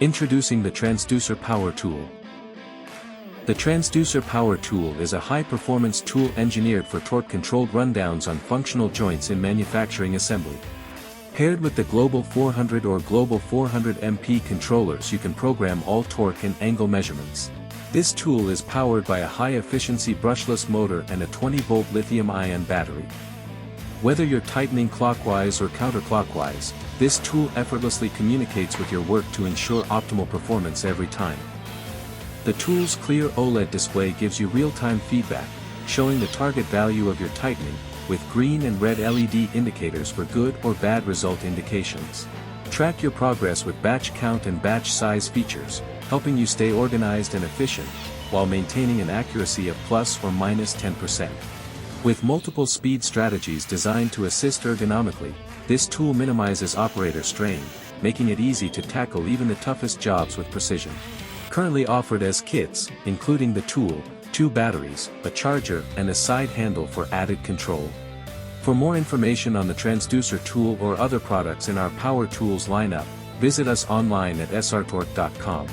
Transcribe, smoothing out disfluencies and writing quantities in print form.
Introducing the Transducer Power Tool. The Transducer Power Tool is a high-performance tool engineered for torque-controlled rundowns on functional joints in manufacturing assembly. Paired with the Global 400 or Global 400 MP controllers, you can program all torque and angle measurements. This tool is powered by a high-efficiency brushless motor and a 20-volt lithium-ion battery. Whether you're tightening clockwise or counterclockwise, this tool effortlessly communicates with your work to ensure optimal performance every time. The tool's clear OLED display gives you real-time feedback, showing the target value of your tightening, with green and red LED indicators for good or bad result indications. Track your progress with batch count and batch size features, helping you stay organized and efficient, while maintaining an accuracy of plus or minus 10%. With multiple speed strategies designed to assist ergonomically, this tool minimizes operator strain, making it easy to tackle even the toughest jobs with precision. Currently offered as kits, including the tool, 2 batteries, a charger, and a side handle for added control. For more information on the Transducer tool or other products in our Power Tools lineup, visit us online at srtorque.com.